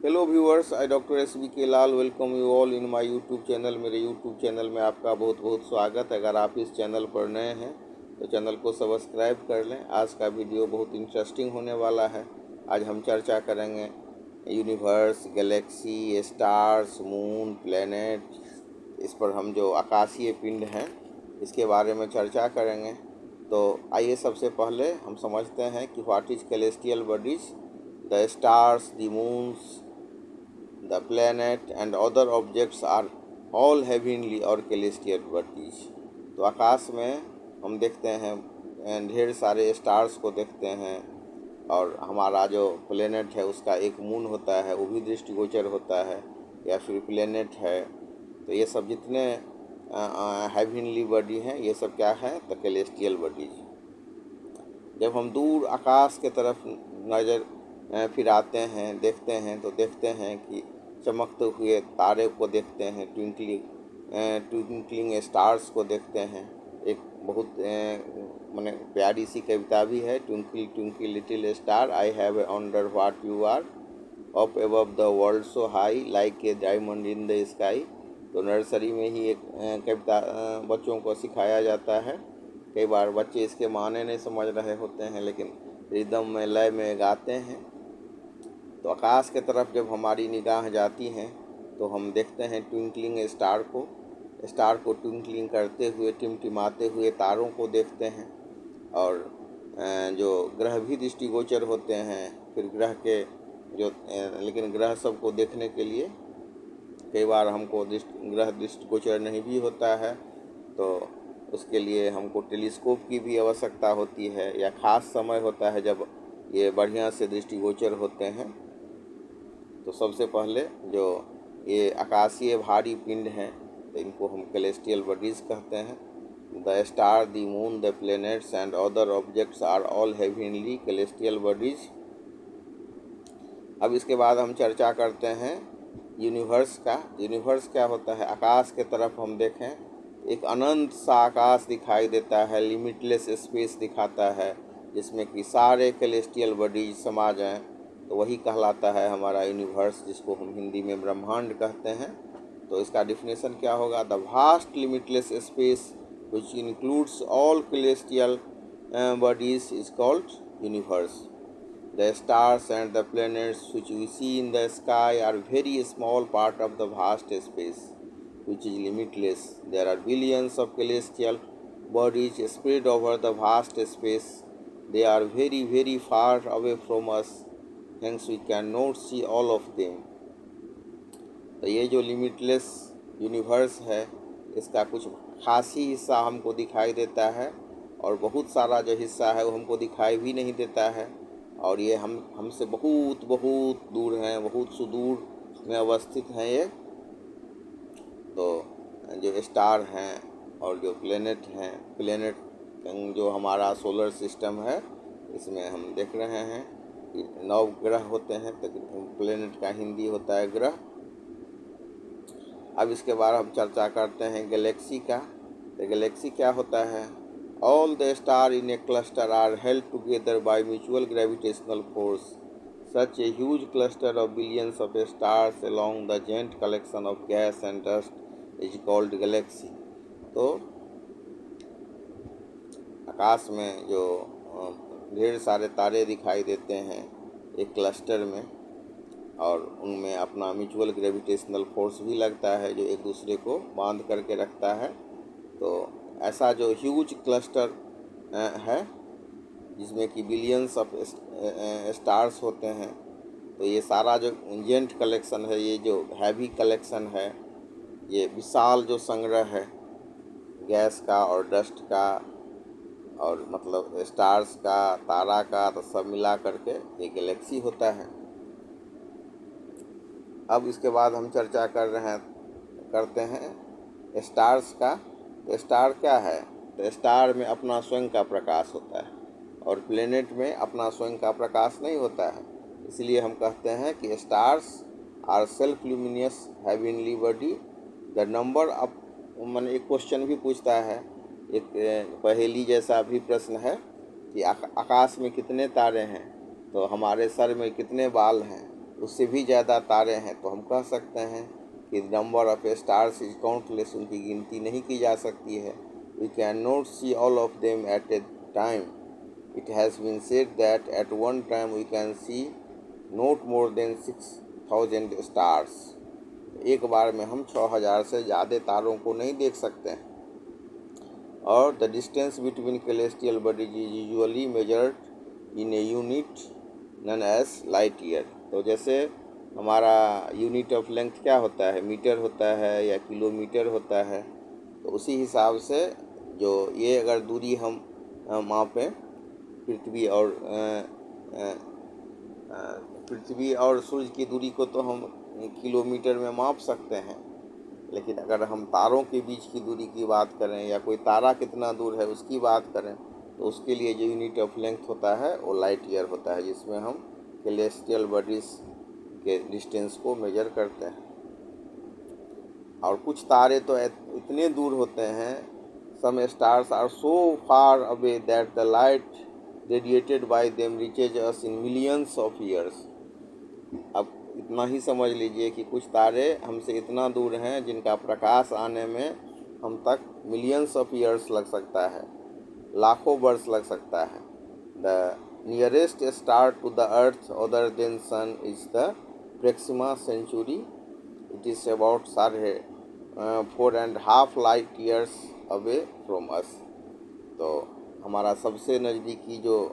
Hello viewers, I doctor SBK Lal welcome you all in my YouTube channel. मेरे YouTube channel में आपका बहुत बहुत स्वागत है। अगर आप इस चैनल पर नए हैं तो चैनल को सब्सक्राइब कर लें। आज का वीडियो बहुत इंटरेस्टिंग होने वाला है। आज हम चर्चा करेंगे universe, Galaxy, stars, moon, planet, इस पर हम जो आकाशीय पिंड हैं इसके बारे में चर्चा करेंगे। तो आइए सबसे पहले हम समझते हैं कि what is celestial bodies. The stars, the moons, the planet and other objects are all heavenly और celestial bodies। तो आकाश में हम देखते हैं ढेर सारे स्टार्स को देखते हैं, और हमारा जो प्लेनेट है उसका एक मून होता है, वो भी दृष्टिगोचर होता है, या फिर प्लेनेट है। तो ये सब जितने हेवनली बॉडी हैं ये सब क्या है, तो कैलेस्टियल बॉडीज। जब हम दूर आकाश के तरफ नज़र फिराते हैं, देखते हैं, तो देखते हैं कि चमकते हुए तारे को देखते हैं, ट्विंकलिंग स्टार्स को देखते हैं। एक बहुत माने प्यारी सी कविता भी है, twinkle twinkle little star I have wonder what you are up above the world so high like a diamond in the sky. तो नर्सरी में ही एक कविता बच्चों को सिखाया जाता है। कई बार बच्चे इसके माने नहीं समझ रहे होते हैं, लेकिन रिदम में, लय में गाते हैं। तो आकाश के तरफ जब हमारी निगाह जाती है तो हम देखते हैं ट्विंकलिंग स्टार को ट्विंकलिंग करते हुए, टिमटिमाते हुए तारों को देखते हैं। और जो ग्रह भी दृष्टिगोचर होते हैं। फिर ग्रह के जो लेकिन ग्रह सबको देखने के लिए कई बार हमको ग्रह दृष्टिगोचर नहीं भी होता है, तो उसके लिए हमको टेलीस्कोप की भी आवश्यकता होती है, या ख़ास समय होता है जब ये बढ़िया से दृष्टिगोचर होते हैं। तो सबसे पहले जो ये आकाशीय भारी पिंड हैं तो इनको हम कैलेस्टियल बॉडीज़ कहते हैं। The star, the moon, the planets and other objects are all heavenly celestial bodies. अब इसके बाद हम चर्चा करते हैं यूनिवर्स का। यूनिवर्स क्या होता है? आकाश के तरफ हम देखें, एक अनंत सा आकाश दिखाई देता है, लिमिटलेस स्पेस दिखाता है, जिसमें कि सारे कैलेस्टियल बॉडीज समा जाएं, तो वही कहलाता है हमारा यूनिवर्स, जिसको हम हिंदी में ब्रह्मांड कहते हैं। तो इसका डिफिनेशन क्या होगा? The vast limitless space which includes all celestial bodies is called universe. The stars and the planets which we see in the sky are very small part of the vast space, which is limitless. There are billions of celestial bodies spread over the vast space. They are very, very far away from us, hence we cannot see all of them. तो ये जो limitless universe है, इसका कुछ खास ही हिस्सा हमको दिखाई देता है, और बहुत सारा जो हिस्सा है वो हमको दिखाई भी नहीं देता है, और ये हमसे बहुत बहुत दूर हैं, बहुत सुदूर में अवस्थित हैं ये। तो जो स्टार हैं और जो प्लेनेट जो हमारा सोलर सिस्टम है, इसमें हम देख रहे हैं कि 9 ग्रह होते हैं। तो प्लेनेट का हिंदी होता है ग्रह। अब इसके बाद हम चर्चा करते हैं गैलेक्सी का। तो गैलेक्सी क्या होता है? All the stars in a cluster are held together by mutual gravitational force. Such a huge cluster of billions of stars along the giant collection of gas and dust is called galaxy. तो आकाश में जो ढेर सारे तारे दिखाई देते हैं एक क्लस्टर में, और उनमें अपना म्यूचुअल ग्रेविटेशनल फोर्स भी लगता है जो एक दूसरे को बांध करके रखता है। तो ऐसा जो ह्यूज क्लस्टर है जिसमें कि बिलियंस ऑफ स्टार्स होते हैं, तो ये सारा जो जेंट कलेक्शन है, ये जो हैवी कलेक्शन है, ये विशाल जो संग्रह है गैस का और डस्ट का, और मतलब स्टार्स का, तारा का, तो सब मिला करके ये गैलेक्सी होता है। अब इसके बाद हम चर्चा करते हैं स्टार्स का। तो स्टार क्या है? तो स्टार में अपना स्वयं का प्रकाश होता है, और प्लेनेट में अपना स्वयं का प्रकाश नहीं होता है। इसलिए हम कहते हैं कि stars are self luminous heavenly body. The number of, मैंने एक क्वेश्चन भी पूछता है, एक पहेली जैसा भी प्रश्न है कि आकाश में कितने तारे हैं, तो हमारे सर में कितने बाल हैं। उससे भी ज़्यादा तारे हैं, तो हम कह सकते हैं कि number of stars is countless, उनकी गिनती नहीं की जा सकती है। We can not see all of them at a time. It has been said that at one time we can see not more than 6000 stars. एक बार में हम 6000 से ज़्यादा तारों को नहीं देख सकते हैं। और the distance between celestial bodies is usually measured in a unit known as light year. तो जैसे हमारा यूनिट ऑफ लेंथ क्या होता है, मीटर होता है या किलोमीटर होता है, तो उसी हिसाब से जो ये अगर दूरी हम मापें पृथ्वी और सूर्य की दूरी को तो हम किलोमीटर में माप सकते हैं, लेकिन अगर हम तारों के बीच की दूरी की बात करें या कोई तारा कितना दूर है उसकी बात करें, तो उसके लिए जो यूनिट ऑफ लेंथ होता है वो लाइट ईयर होता है, जिसमें हम सेलेस्टियल बॉडीज़ के डिस्टेंस को मेजर करते हैं। और कुछ तारे तो इतने दूर होते हैं, some stars are so far away that the light radiated by them reaches us in millions of years. अब इतना ही समझ लीजिए कि कुछ तारे हमसे इतना दूर हैं जिनका प्रकाश आने में हम तक मिलियंस ऑफ ईयर्स लग सकता है, लाखों वर्ष लग सकता है। The nearest star to the earth other than sun is the Proxima Centauri. It is about 4.5 light years away from us. तो हमारा सबसे नज़दीकी जो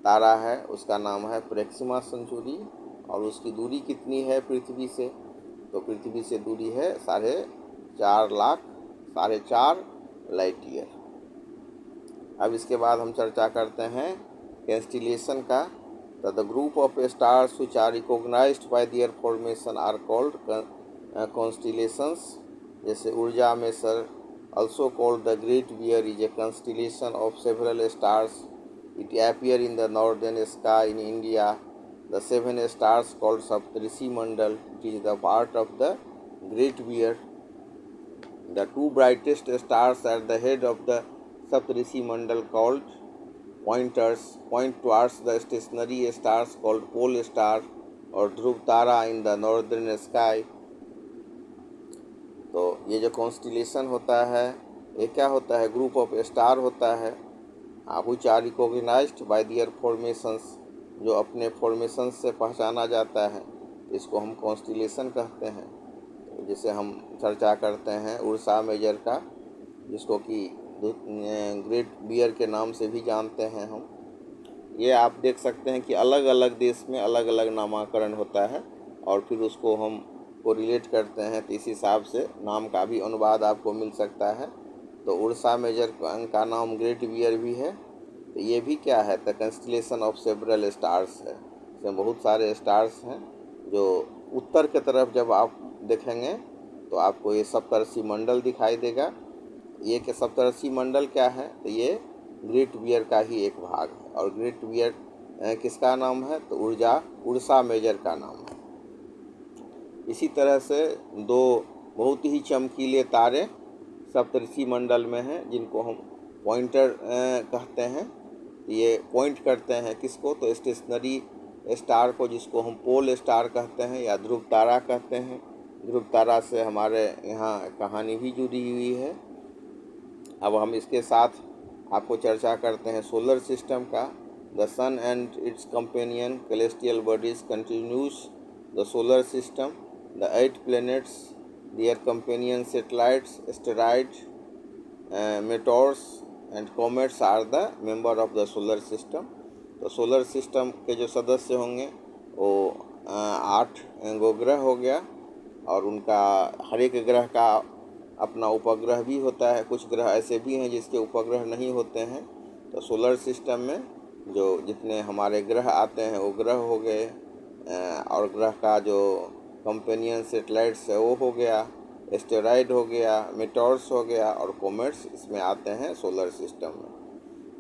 तारा है उसका नाम है प्रेक्सिमा सेंचुरी, और उसकी दूरी कितनी है पृथ्वी से, तो पृथ्वी से दूरी है 4.5 लाइट ईयर। अब इसके बाद हम चर्चा करते हैं कॉन्स्टेलेशन का। तो the group of stars which are recognized by their formation are called constellations. जैसे ऊर्जा में sir also called the Great Bear is a constellation of several stars. It appears in the northern sky in India. The 7 stars called Saptarishi Mandal, it is the part of the Great Bear. The 2 brightest stars at the head of the Saptarishi Mandal called pointers point towards the stationary stars called pole star or Dhruv Tara in the northern sky. तो ये जो constellation होता है ये क्या होता है, group of star होता है, which are recognized by their formations, जो अपने फॉर्मेशन से पहचाना जाता है, इसको हम कॉन्स्टिलेशन कहते हैं। तो जैसे हम चर्चा करते हैं उर्सा मेजर का, जिसको कि ग्रेट बियर के नाम से भी जानते हैं हम। ये आप देख सकते हैं कि अलग अलग देश में अलग अलग नामकरण होता है और फिर उसको हम को रिलेट करते हैं, तो इस हिसाब से नाम का भी अनुवाद आपको मिल सकता है। तो उर्सा मेजर का नाम ग्रेट बियर भी है। तो ये भी क्या है, द कंस्टेलेशन ऑफ सेवरल स्टार्स है। इसमें बहुत सारे स्टार्स हैं। जो उत्तर की तरफ जब आप देखेंगे तो आपको ये सप्तर्षि मंडल दिखाई देगा। ये के सप्तर्षि मंडल क्या है, तो ये ग्रेट बियर का ही एक भाग है। और ग्रेट बियर किसका नाम है, तो उर्सा मेजर का नाम है। इसी तरह से 2 बहुत ही चमकीले तारे सप्तर्षि मंडल में हैं, जिनको हम पॉइंटर कहते हैं। ये पॉइंट करते हैं किसको, तो स्टेशनरी स्टार को, जिसको हम पोल स्टार कहते हैं या ध्रुव तारा कहते हैं। ध्रुव तारा से हमारे यहाँ कहानी भी जुड़ी हुई है। अब हम इसके साथ आपको चर्चा करते हैं सोलर सिस्टम का। The sun and its companion celestial bodies continues the solar system. The 8 planets, their companion satellites, asteroids, meteors and comets are the member of the solar system. तो सोलर सिस्टम के जो सदस्य होंगे वो 8 गो ग्रह हो गया, और उनका हर एक ग्रह का अपना उपग्रह भी होता है। कुछ ग्रह ऐसे भी हैं जिसके उपग्रह नहीं होते हैं। तो सोलर सिस्टम में जो जितने हमारे ग्रह आते हैं वो ग्रह हो गए, और ग्रह का जो कंपेनियन सेटेलाइट्स है वो हो गया, एस्टेरॉयड हो गया, मेटोर्स हो गया, और कोमेट्स इसमें आते हैं सोलर सिस्टम में।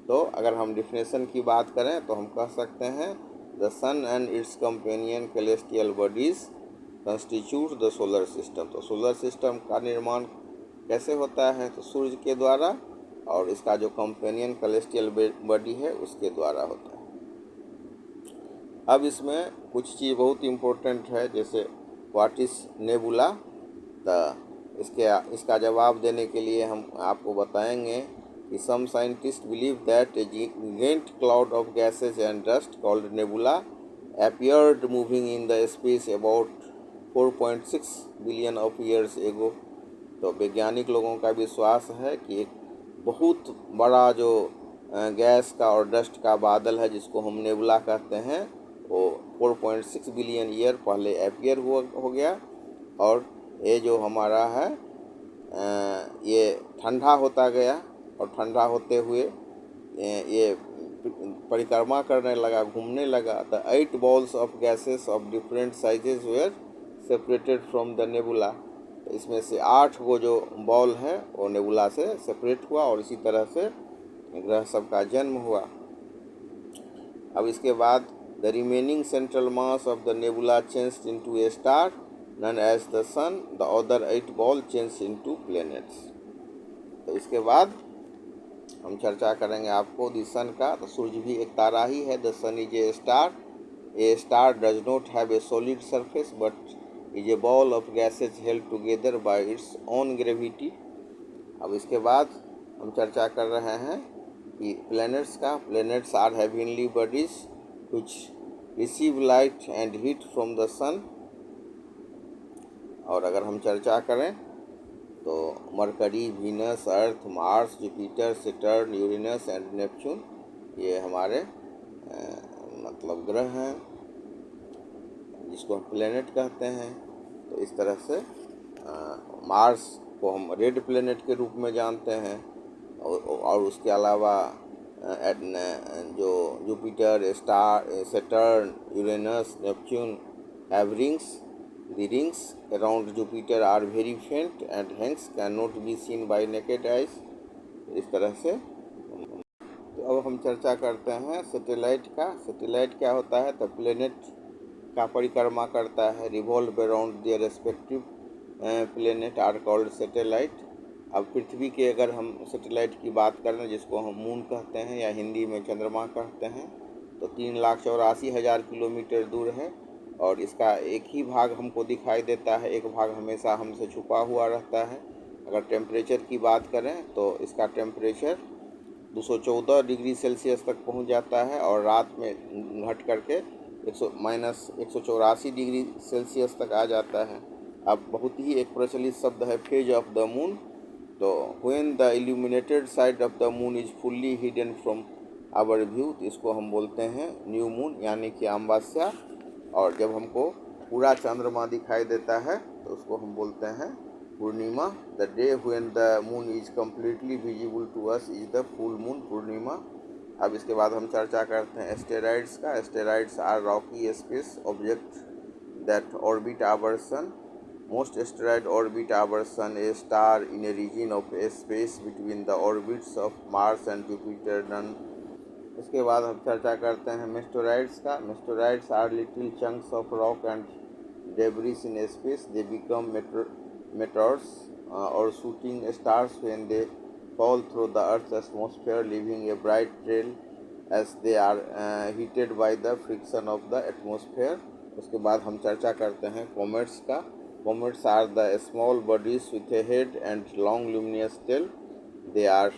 तो अगर हम डिफिनेशन की बात करें तो हम कह सकते हैं the sun and its companion celestial bodies constitute the solar system. तो सोलर सिस्टम का निर्माण कैसे होता है, तो सूर्य के द्वारा, और इसका जो कंपेनियन सेलेस्टियल बॉडी है उसके द्वारा होता है। अब इसमें कुछ चीज़ बहुत इम्पोर्टेंट है, जैसे व्हाट इज़ नेबुला। तो इसका जवाब देने के लिए हम आपको बताएंगे कि some scientist believe that a giant cloud of gases and dust called nebula appeared moving in the space about 4.6 billion of years ago. तो वैज्ञानिक लोगों का विश्वास है कि एक बहुत बड़ा जो गैस का और डस्ट का बादल है, जिसको हम नेबुला कहते हैं, वो 4.6 बिलियन ईयर पहले अपीयर हो गया। और ये जो हमारा है ये ठंडा होता गया, और ठंडा होते हुए ये परिक्रमा करने लगा, घूमने लगा। The 8 balls of gases of different sizes were separated from the nebula. तो इसमें से 8 वो जो बॉल है वो नेबुला से सेपरेट हुआ, और इसी तरह से ग्रह सब का जन्म हुआ। अब इसके बाद the remaining central mass of the nebula changed into a star known as the sun. The other 8 ball change into planets. तो इसके बाद हम चर्चा करेंगे आपको द सन का। तो सूर्य भी एक तारा ही है। The sun is a star. A star does not have a solid surface but is a ball of gases held together by its own gravity. अब इसके बाद हम चर्चा कर रहे हैं कि प्लैनेट्स का। Planets are heavenly bodies which receive light and heat from the sun. और अगर हम चर्चा करें तो Mercury, Venus, Earth, Mars, Jupiter, Saturn, Uranus and Neptune, ये हमारे मतलब ग्रह हैं, जिसको हम प्लैनेट कहते हैं। तो इस तरह से मार्स को हम रेड प्लैनेट के रूप में जानते हैं। और उसके अलावा जो Jupiter, star, Saturn, Uranus, Neptune have rings. The rings around Jupiter are very faint and hence cannot be seen by naked eyes। इस तरह से। तो अब हम चर्चा करते हैं सैटेलाइट का। सैटेलाइट क्या होता है? तो प्लेनेट का परिक्रमा करता है, revolve around their respective planet are called satellite. अब पृथ्वी के अगर हम सैटेलाइट की बात करें, जिसको हम मून कहते हैं या हिंदी में चंद्रमा कहते हैं, तो 3,84,000 किलोमीटर दूर है। और इसका एक ही भाग हमको दिखाई देता है, एक भाग हमेशा हमसे छुपा हुआ रहता है। अगर टेम्परेचर की बात करें तो इसका टेम्परेचर 214 डिग्री सेल्सियस तक पहुंच जाता है, और रात में घट करके -184 डिग्री सेल्सियस तक आ जाता है। अब बहुत ही एक प्रचलित शब्द है फेज ऑफ द मून। तो when the illuminated side of the moon is fully hidden from our view, तो इसको हम बोलते हैं न्यू मून, यानी कि अमावस्या। और जब हमको पूरा चंद्रमा दिखाई देता है तो उसको हम बोलते हैं Purnima. The day when the moon is completely visible to us is the full moon, Purnima. अब इसके बाद हम चर्चा करते हैं एस्टेरॉइड्स का। Asteroids are rocky space object that orbit our sun. Most asteroid orbit our sun, a star in a region of space between the orbits of Mars and Jupiter none. इसके बाद हम चर्चा करते हैं मेस्टोराइड्स का। Meteoroids are little chunks of rock and debris in space. They become meteors और shooting stars when they fall through the Earth's atmosphere, leaving a bright trail as they are heated by the friction of the atmosphere। उसके बाद हम चर्चा करते हैं comets का। Comets are the small bodies with a head and long luminous tail. They are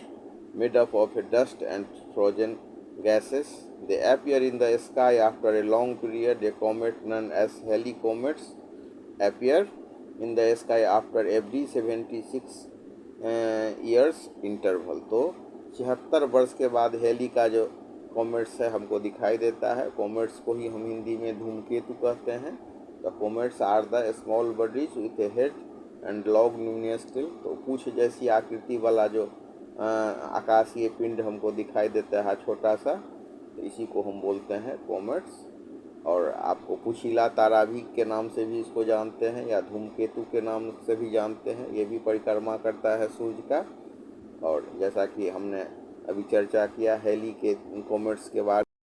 made up of dust and frozen gases. They appear in the sky after a long period. A comet known as Halley comets appear in the sky after every 76 years interval. तो 76 वर्ष के बाद heli का जो comets है हमको दिखाई देता है। कॉमेट्स को ही हम हिंदी में धूमकेतु कहते हैं। तो comets are the small bodies with a head and long luminous tail. तो पूंछ जैसी आकृति वाला जो आकाशीय पिंड हमको दिखाई देता है छोटा सा, तो इसी को हम बोलते हैं कॉमेट्स। और आपको पुछिला तारा भी के नाम से भी इसको जानते हैं, या धूमकेतु के नाम से भी जानते हैं। ये भी परिक्रमा करता है सूर्य का। और जैसा कि हमने अभी चर्चा किया हेली के कॉमेट्स के बारे